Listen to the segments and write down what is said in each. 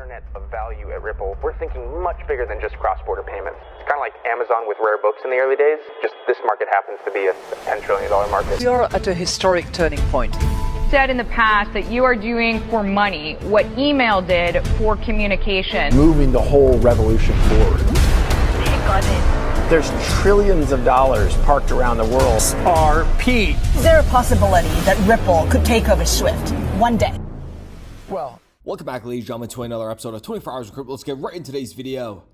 internet of value at Ripple, we're thinking much bigger than just cross-border payments. It's kind of like Amazon with rare books in the early days, just this market happens to be a $10 trillion market. We are at a historic turning point. Said in the past that you are doing for money what email did for communication. Moving the whole revolution forward. Take on it. There's trillions of dollars parked around the world. XRP. Is there a possibility that Ripple could take over Swift one day? Well, welcome back, ladies and gentlemen, to another episode of 24 Hours of Crypto. Let's get right into today's video.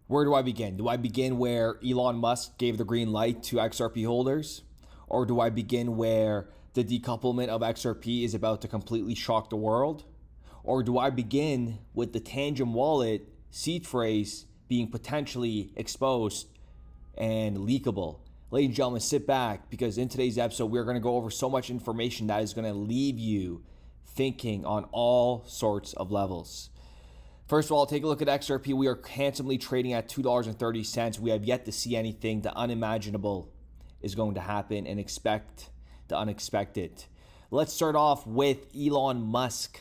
Where do I begin? Do I begin where Elon Musk gave the green light to XRP holders? Or do I begin where the decouplement of XRP is about to completely shock the world? Or do I begin with the Tangem wallet seed phrase being potentially exposed and leakable? Ladies and gentlemen, sit back, because in today's episode, we're going to go over so much information that is going to leave you thinking on all sorts of levels. First of all, take a look at XRP. We are handsomely trading at $2.30. We have yet to see anything. The unimaginable is going to happen, and expect the unexpected. Let's start off with Elon Musk.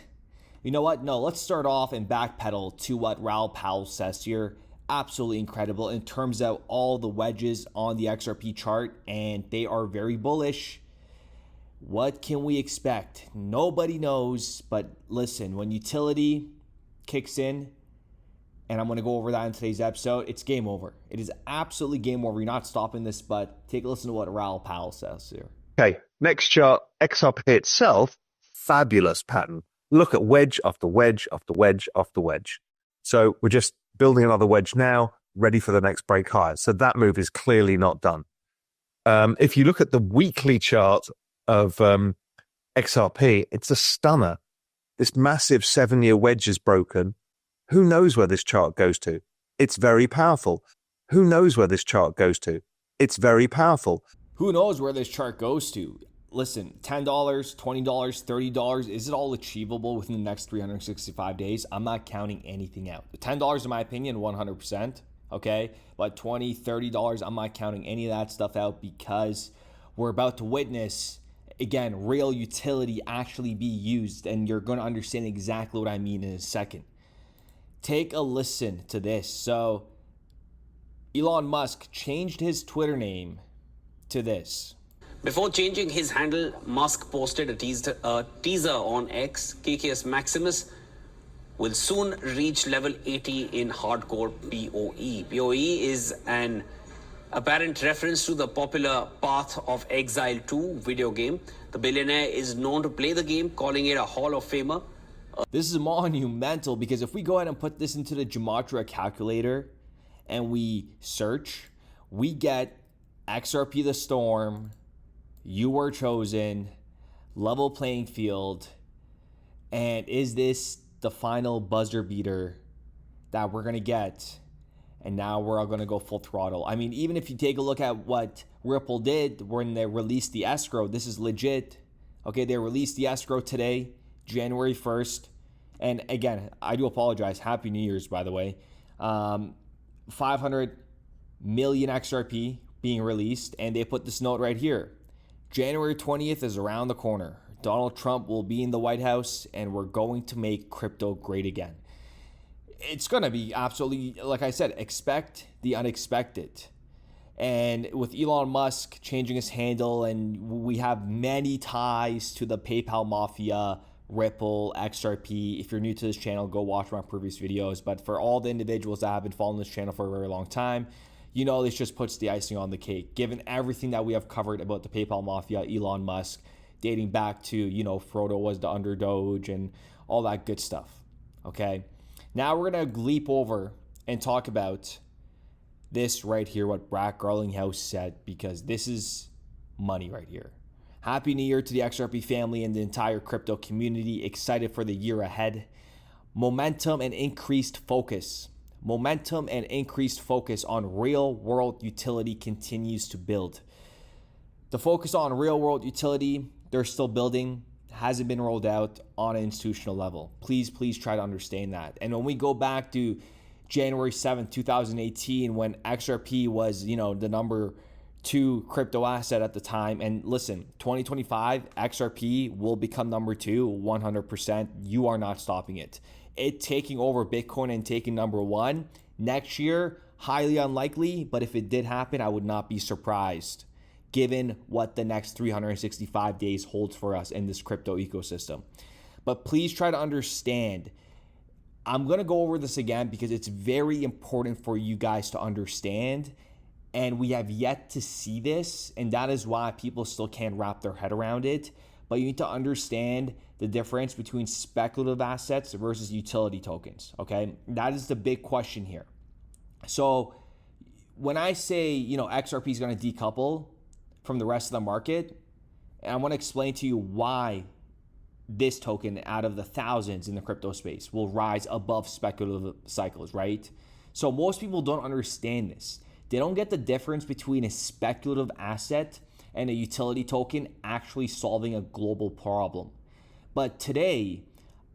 You know what? No, let's start off and backpedal to what Raoul Pal says here. Absolutely incredible in terms of all the wedges on the XRP chart, and they are very bullish. What can we expect? Nobody knows, but listen, when utility kicks in, and I'm going to go over that in today's episode, it's game over. It is absolutely game over. You're not stopping this, but take a listen to what Raoul Pal says here. Okay, next chart, XRP itself, fabulous pattern. Look at wedge after wedge after wedge after wedge. So we're just building another wedge now, ready for the next break higher. So that move is clearly not done. If you look at the weekly chart of XRP, it's a stunner. This massive 7-year wedge is broken. Who knows where this chart goes to? It's very powerful. Who knows where this chart goes to? It's very powerful. Who knows where this chart goes to? Listen, $10, $20, $30, is it all achievable within the next 365 days? I'm not counting anything out. The $10, in my opinion, 100%, okay? But $20, $30, I'm not counting any of that stuff out, because we're about to witness, again, real utility actually be used, and you're going to understand exactly what I mean in a second. Take a listen to this. So, Elon Musk changed his Twitter name to this. Before changing his handle, Musk posted a teaser on X. KKS Maximus will soon reach level 80 in hardcore PoE. PoE is an apparent reference to the popular Path of Exile 2 video game. The billionaire is known to play the game, calling it a Hall of Famer. This is monumental, because if we go ahead and put this into the Gematria calculator and we search, we get XRP the Storm, You Were Chosen, Level Playing Field, and is this the final buzzer beater that we're going to get? And now we're all going to go full throttle. I mean, even if you take a look at what Ripple did when they released the escrow, this is legit. Okay, they released the escrow today, January 1st. And again, I do apologize. Happy New Year's, by the way. 500 million XRP being released. And they put this note right here. January 20th is around the corner. Donald Trump will be in the White House, and we're going to make crypto great again. It's going to be absolutely, like I said, expect the unexpected. And with Elon Musk changing his handle, and we have many ties to the PayPal mafia, Ripple, XRP. If you're new to this channel, go watch my previous videos. But for all the individuals that have been following this channel for a very long time, you know, this just puts the icing on the cake. Given everything that we have covered about the PayPal mafia, Elon Musk, dating back to, you know, Frodo was the underdoge and all that good stuff. Okay. Now we're going to leap over and talk about this right here, what Brad Garlinghouse said, because this is money right here. Happy New Year to the XRP family and the entire crypto community. Excited for the year ahead. Momentum and increased focus. Momentum and increased focus on real world utility continues to build. The focus on real world utility, they're still building, hasn't been rolled out on an institutional level. Please try to understand that. And when we go back to January 7th, 2018, when XRP was, you know, the number 2 crypto asset at the time. And listen, 2025, XRP will become number 2, 100%. You are not stopping it. it taking over Bitcoin and taking number one next year, highly unlikely, but if it did happen, I would not be surprised given what the next 365 days holds for us in this crypto ecosystem. But please try to understand, I'm going to go over this again because it's very important for you guys to understand, and we have yet to see this, and that is why people still can't wrap their head around it. But you need to understand the difference between speculative assets versus utility tokens, okay? That is the big question here. So when I say, XRP is going to decouple from the rest of the market, and I want to explain to you why this token out of the thousands in the crypto space will rise above speculative cycles, right? So most people don't understand this. They don't get the difference between a speculative asset and a utility token actually solving a global problem. But today,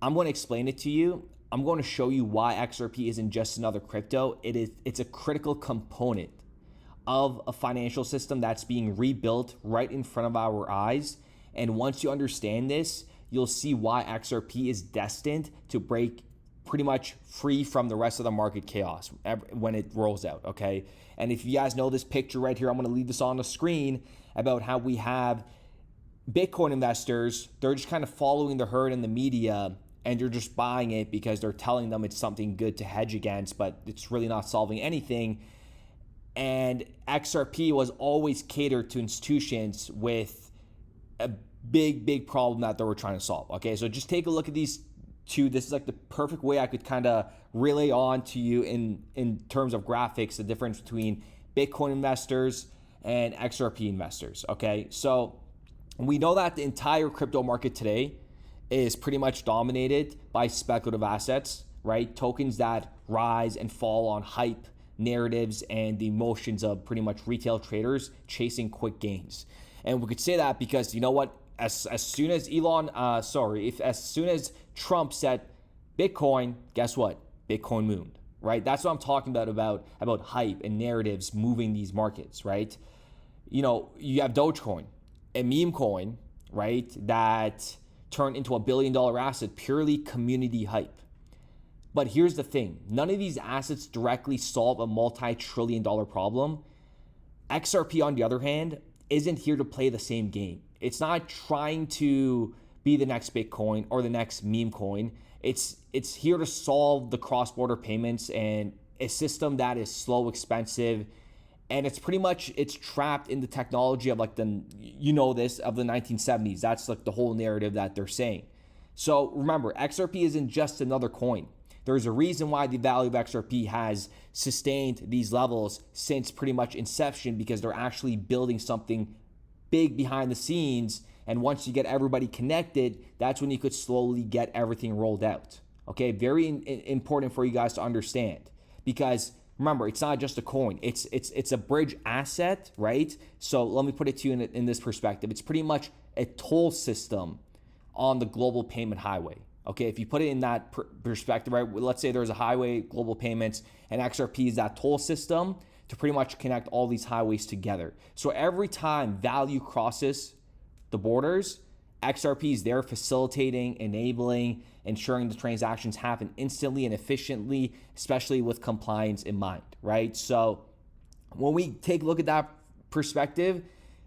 I'm going to explain it to you. I'm going to show you why XRP isn't just another crypto. It's a critical component of a financial system that's being rebuilt right in front of our eyes. And once you understand this, you'll see why XRP is destined to break pretty much free from the rest of the market chaos when it rolls out, okay? And if you guys know this picture right here, I'm gonna leave this on the screen about how we have Bitcoin investors, they're just kind of following the herd in the media, and they're just buying it because they're telling them it's something good to hedge against, but it's really not solving anything. And XRP was always catered to institutions with a big problem that they were trying to solve. Okay, so just take a look at these two. This is like the perfect way I could kind of relay on to you in terms of graphics, the difference between Bitcoin investors and XRP investors. Okay, so we know that the entire crypto market today is pretty much dominated by speculative assets, right? Tokens that rise and fall on hype, narratives, and the emotions of pretty much retail traders chasing quick gains. And we could say that because you know what? As soon as as soon as Trump said Bitcoin, guess what? Bitcoin mooned, right? That's what I'm talking about hype and narratives moving these markets, right? You have Dogecoin, a meme coin, right? That turned into $1 billion asset, purely community hype. But here's the thing, none of these assets directly solve a multi-trillion-dollar problem. XRP, on the other hand, isn't here to play the same game. It's not trying to be the next Bitcoin or the next meme coin. It's here to solve the cross-border payments and a system that is slow, expensive, and it's trapped in the technology of of the 1970s. That's like the whole narrative that they're saying. So remember, XRP isn't just another coin. There's a reason why the value of XRP has sustained these levels since pretty much inception, because they're actually building something big behind the scenes. And once you get everybody connected, that's when you could slowly get everything rolled out. Okay, very important for you guys to understand, because remember, it's not just a coin. It's a bridge asset, right? So let me put it to you in this perspective. It's pretty much a toll system on the global payment highway. Okay, if you put it in that perspective, right? Let's say there's a highway, global payments, and XRP is that toll system to pretty much connect all these highways together. So every time value crosses the borders, XRP is there facilitating, enabling, ensuring the transactions happen instantly and efficiently, especially with compliance in mind, right? So when we take a look at that perspective,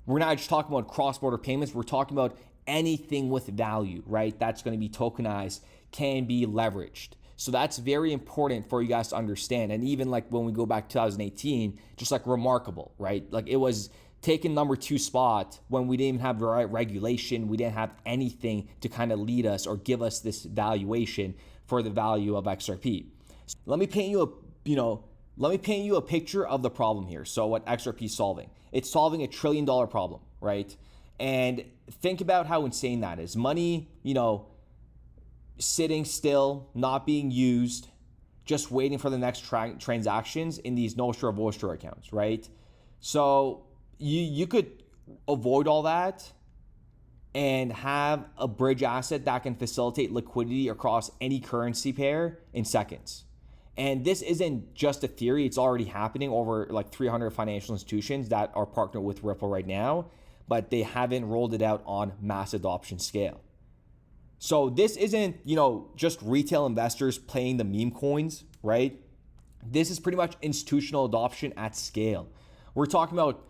we're not just talking about cross-border payments, we're talking about anything with value, right? That's going to be tokenized, can be leveraged. So that's very important for you guys to understand. And even like when we go back to 2018, just like remarkable, right? Like it was taking number 2 spot when we didn't even have the right regulation. We didn't have anything to kind of lead us or give us this valuation for the value of XRP. So let me paint you a picture of the problem here. So what XRP is solving, it's solving $1 trillion problem, right? And think about how insane that is. Money, sitting still, not being used, just waiting for the next transactions in these Nostra Vostra accounts, right? So you could avoid all that and have a bridge asset that can facilitate liquidity across any currency pair in seconds. And this isn't just a theory, it's already happening over like 300 financial institutions that are partnered with Ripple right now, but they haven't rolled it out on mass adoption scale. So this isn't, just retail investors playing the meme coins, right? This is pretty much institutional adoption at scale. We're talking about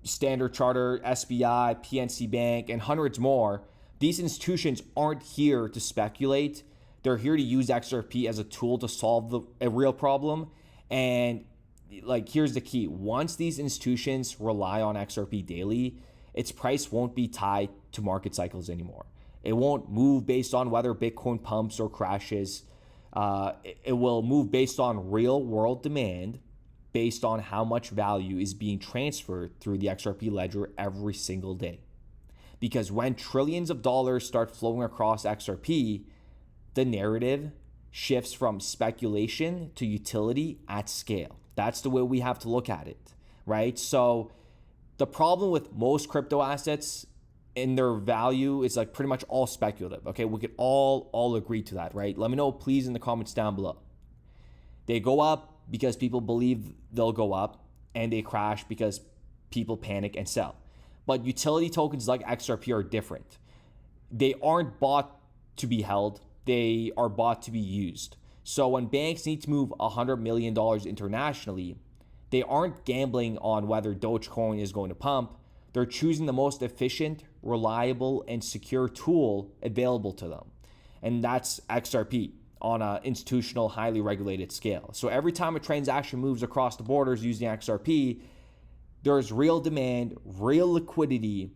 Standard Chartered, SBI, PNC Bank, and hundreds more. These institutions aren't here to speculate. They're here to use XRP as a tool to solve a real problem. And here's the key. Once these institutions rely on XRP daily, its price won't be tied to market cycles anymore. It won't move based on whether Bitcoin pumps or crashes. It will move based on real world demand, based on how much value is being transferred through the XRP ledger every single day. Because when trillions of dollars start flowing across XRP, the narrative shifts from speculation to utility at scale. That's the way we have to look at it, right? So the problem with most crypto assets in their value is pretty much all speculative. Okay, we could all agree to that, right? Let me know please in the comments down below. They go up because people believe they'll go up, and they crash because people panic and sell. But utility tokens like XRP are different. They aren't bought to be held, they are bought to be used. So when banks need to move $100 million internationally, they aren't gambling on whether Dogecoin is going to pump. They're choosing the most efficient, reliable, and secure tool available to them. And that's XRP on an institutional, highly regulated scale. So every time a transaction moves across the borders using XRP, there's real demand, real liquidity,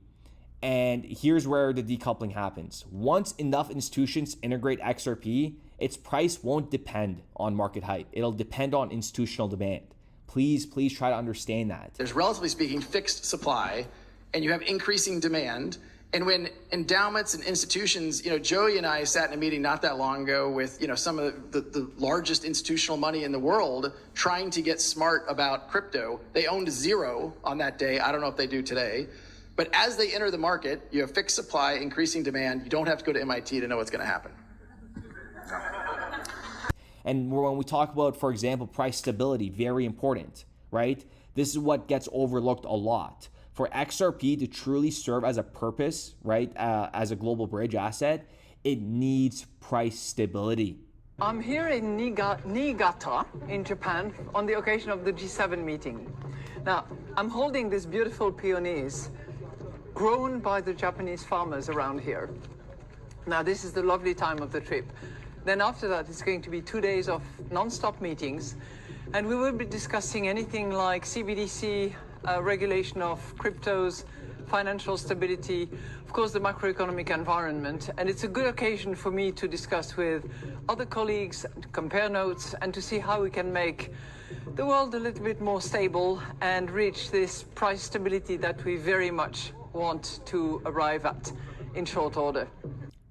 and here's where the decoupling happens. Once enough institutions integrate XRP, its price won't depend on market hype. It'll depend on institutional demand. Please try to understand that. There's, relatively speaking, fixed supply, and you have increasing demand. And when endowments and institutions, Joey and I sat in a meeting not that long ago with, some of the largest institutional money in the world trying to get smart about crypto. They owned zero on that day. I don't know if they do today. But as they enter the market, you have fixed supply, increasing demand. You don't have to go to MIT to know what's going to happen. And when we talk about, for example, price stability, very important, right? This is what gets overlooked a lot. For XRP to truly serve as a purpose, right, as a global bridge asset, it needs price stability. I'm here in Niigata in Japan on the occasion of the G7 meeting. Now, I'm holding these beautiful peonies grown by the Japanese farmers around here. Now, this is the lovely time of the trip. Then after that, it's going to be 2 days of non-stop meetings, and we will be discussing anything like CBDC, regulation of cryptos, financial stability, of course, the macroeconomic environment. And it's a good occasion for me to discuss with other colleagues, to compare notes, and to see how we can make the world a little bit more stable and reach this price stability that we very much want to arrive at in short order.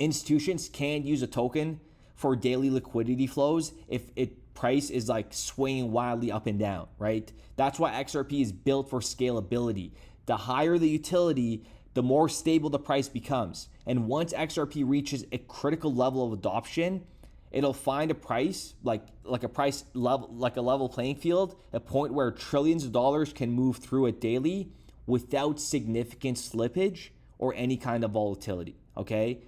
Institutions can't use a token for daily liquidity flows if its price is swinging wildly up and down, right? That's why XRP is built for scalability. The higher the utility, the more stable the price becomes. And once XRP reaches a critical level of adoption, it'll find a price, like a price level, like a level playing field, a point where trillions of dollars can move through it daily without significant slippage or any kind of volatility, okay?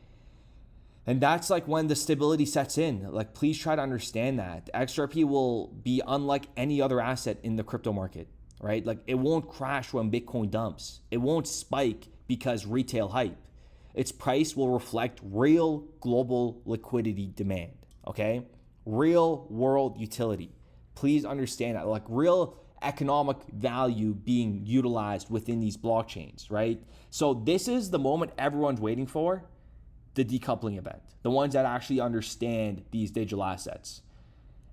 And that's when the stability sets in. Please try to understand that. XRP will be unlike any other asset in the crypto market, right? It won't crash when Bitcoin dumps. It won't spike because retail hype. Its price will reflect real global liquidity demand, okay? Real world utility. Please understand that. Real economic value being utilized within these blockchains, right? So this is the moment everyone's waiting for. The decoupling event, the ones that actually understand these digital assets.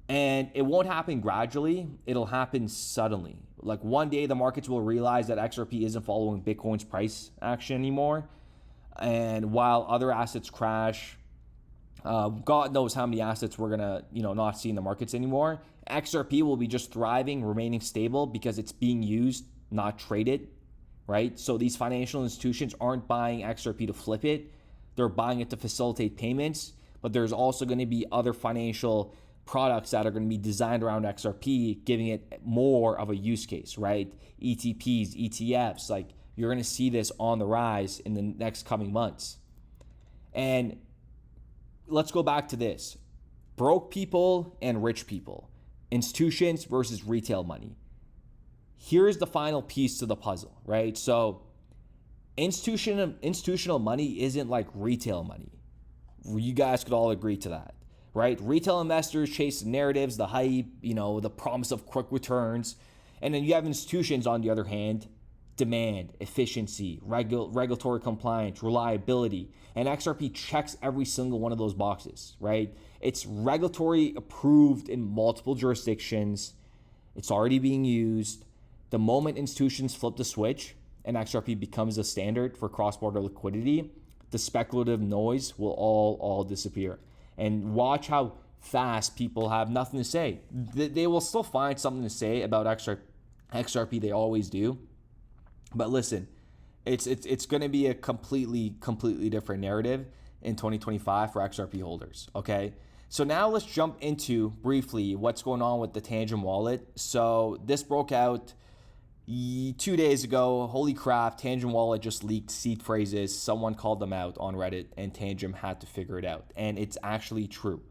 And it won't happen gradually, it'll happen suddenly. One day the markets will realize that XRP isn't following Bitcoin's price action anymore. And while other assets crash, God knows how many assets we're gonna, not see in the markets anymore. XRP will be just thriving, remaining stable because it's being used, not traded, right? So these financial institutions aren't buying XRP to flip it. They're buying it to facilitate payments, but there's also going to be other financial products that are going to be designed around XRP, giving it more of a use case, right? ETPs, ETFs, you're going to see this on the rise in the next coming months. And let's go back to this. Broke people and rich people. Institutions versus retail money. Here's the final piece to the puzzle, right? So institutional money isn't like retail money. You guys could all agree to that, right? Retail investors chase the narratives, the hype, the promise of quick returns. And then you have institutions, on the other hand, demand, efficiency, regulatory compliance, reliability. And XRP checks every single one of those boxes, right? It's regulatory approved in multiple jurisdictions. It's already being used. The moment institutions flip the switch and XRP becomes a standard for cross-border liquidity, the speculative noise will all disappear. And watch how fast people have nothing to say. They will still find something to say about XRP. They always do. But listen, it's going to be a completely different narrative in 2025 for XRP holders, okay? So now let's jump into briefly what's going on with the Tangem wallet. So this broke out 2 days ago. Holy crap, Tangem wallet just leaked seed phrases. Someone called them out on Reddit and Tangem had to figure it out. And it's actually true.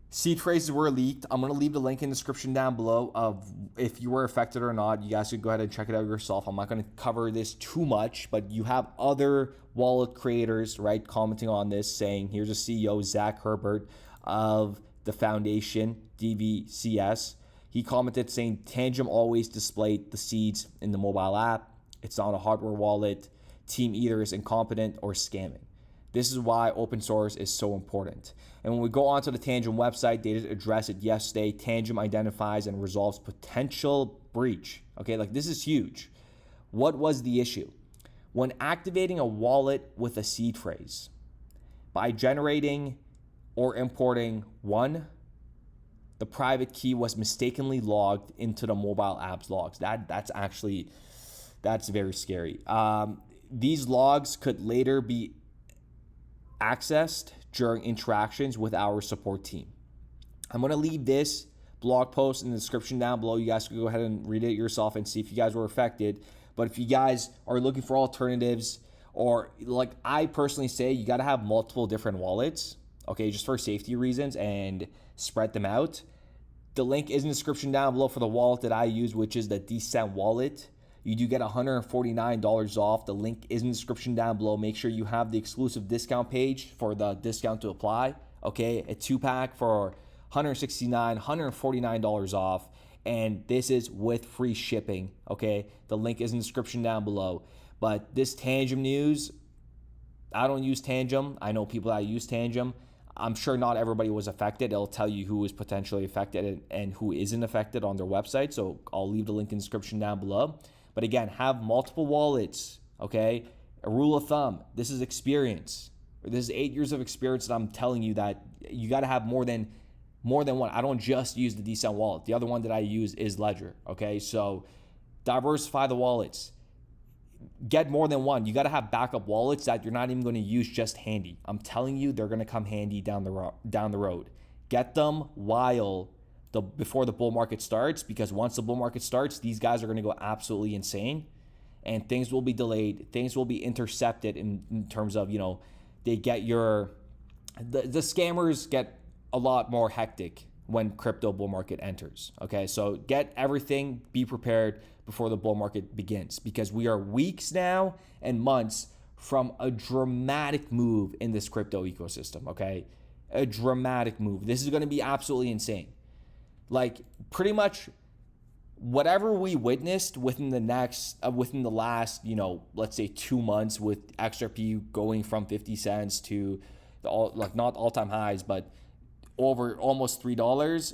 Seed phrases were leaked. I'm going to leave the link in the description down below of if you were affected or not. You guys can go ahead and check it out yourself. I'm not going to cover this too much, but you have other wallet creators, right, commenting on this, saying, here's a CEO, Zach Herbert of the foundation, DVCS. He commented saying, Tangem always displayed the seeds in the mobile app. It's not a hardware wallet. Team either is incompetent or scamming. This is why open source is so important. And when we go onto the Tangem website, they did address it yesterday. Tangem identifies and resolves potential breach. Okay, like this is huge. What was the issue? When activating a wallet with a seed phrase, by generating or importing one, the private key was mistakenly logged into the mobile app's logs. That's very scary. These logs could later be accessed during interactions with our support team. I'm going to leave this blog post in the description down below. You guys can go ahead and read it yourself and see if you guys were affected. But if you guys are looking for alternatives, or like I personally say, you got to have multiple different wallets, okay, just for safety reasons, and spread them out. The link is in the description down below for the wallet that I use, which is the Decent wallet. You do get $149 off. The link is in the description down below. Make sure you have the exclusive discount page for the discount to apply. Okay, a 2-pack for $169, $149 off. And this is with free shipping. Okay, the link is in the description down below. But this Tangem news, I don't use Tangem. I know people that use Tangem. I'm sure not everybody was affected. It'll tell you who is potentially affected and who isn't affected on their website. So I'll leave the link in the description down below. But again, have multiple wallets, okay? A rule of thumb, this is experience. This is 8 years of experience that I'm telling you that you got to have more than one. I don't just use the Decent wallet. The other one that I use is Ledger, okay? So diversify the wallets. Get more than one. You got to have backup wallets that you're not even going to use just handy. I'm telling you, they're going to come handy down the road. Get them before the bull market starts, because once the bull market starts, these guys are going to go absolutely insane and things will be delayed. Things will be intercepted in terms of, they get the scammers get a lot more hectic when crypto bull market enters. Okay, so get everything, be prepared before the bull market begins, because we are weeks now and months from a dramatic move in this crypto ecosystem. Okay, a dramatic move. This is going to be absolutely insane. Like pretty much whatever we witnessed within the last, let's say 2 months, with XRP going from 50 cents to not all-time highs, but over almost $3.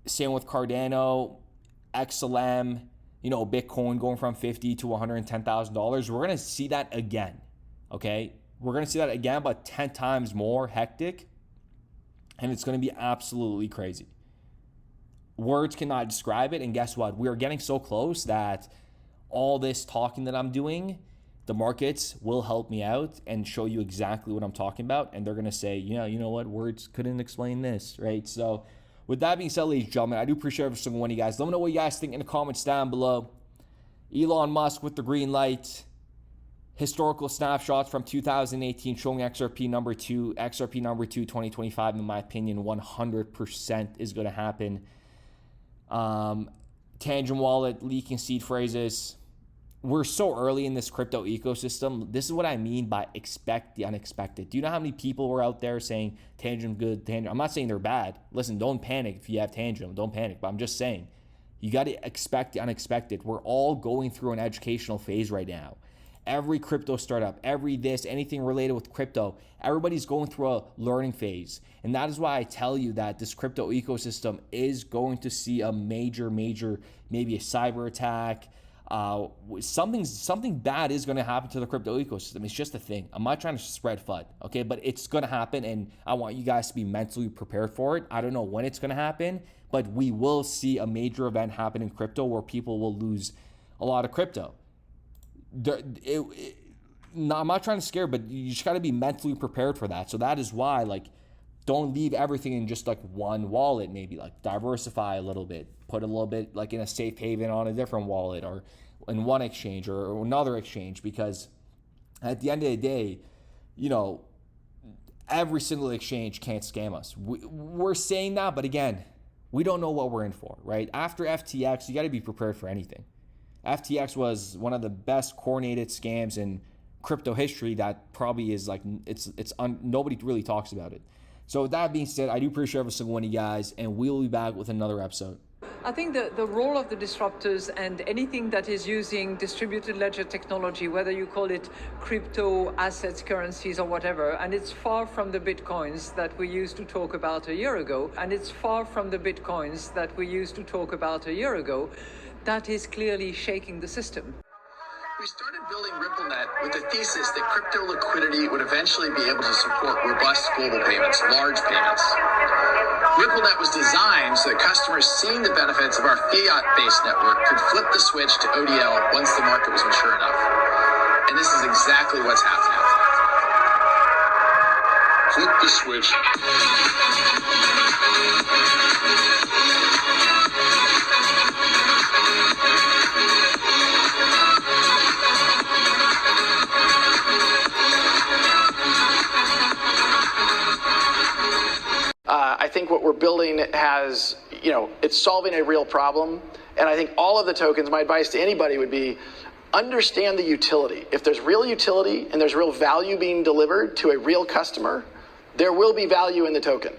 Same with Cardano, XLM, Bitcoin going from $50 to $110,000. We're going to see that again. Okay, we're going to see that again, but 10 times more hectic, and it's going to be absolutely crazy. Words cannot describe it. And guess what? We are getting so close that all this talking that I'm doing, the markets will help me out and show you exactly what I'm talking about. And they're going to say, you know what? Words couldn't explain this, right? So with that being said, ladies and gentlemen, I do appreciate every single one of you guys. Let me know what you guys think in the comments down below. Elon Musk with the green light. historical snapshots from 2018 showing XRP number 2, 2025, in my opinion, 100% is going to happen. Tangem wallet leaking seed phrases. We're so early in this crypto ecosystem. This is what I mean by expect the unexpected. Do you know how many people were out there saying Tangem good, Tangem? I'm not saying they're bad. Listen, don't panic if you have Tangem. Don't panic. But I'm just saying, you got to expect the unexpected. We're all going through an educational phase right now. Every crypto startup, anything related with crypto, everybody's going through a learning phase. And that is why I tell you that this crypto ecosystem is going to see a major, maybe a cyber attack. Something bad is going to happen to the crypto ecosystem. It's just a thing. I'm not trying to spread FUD, okay? But it's going to happen, and I want you guys to be mentally prepared for it. I don't know when it's going to happen, but we will see a major event happen in crypto where people will lose a lot of crypto. I'm not trying to scare, but you just got to be mentally prepared for that. So that is why, don't leave everything in just one wallet. Maybe diversify a little bit, put a little bit in a safe haven on a different wallet or in one exchange or another exchange, because at the end of the day, every single exchange can't scam us. We're saying that, but again, we don't know what we're in for, right? After FTX, you got to be prepared for anything. FTX was one of the best coordinated scams in crypto history that probably is nobody really talks about it. So with that being said, I do appreciate every single one of you guys, and we'll be back with another episode. I think the role of the disruptors and anything that is using distributed ledger technology, whether you call it crypto, assets, currencies, or whatever, and it's far from the bitcoins that we used to talk about a year ago, that is clearly shaking the system. We started building RippleNet with the thesis that crypto liquidity would eventually be able to support robust global payments, large payments. RippleNet was designed so that customers seeing the benefits of our fiat-based network could flip the switch to ODL once the market was mature enough. And this is exactly what's happening. Flip the switch. I think what we're building has, it's solving a real problem. And I think all of the tokens, my advice to anybody would be, understand the utility. If there's real utility and there's real value being delivered to a real customer, there will be value in the token.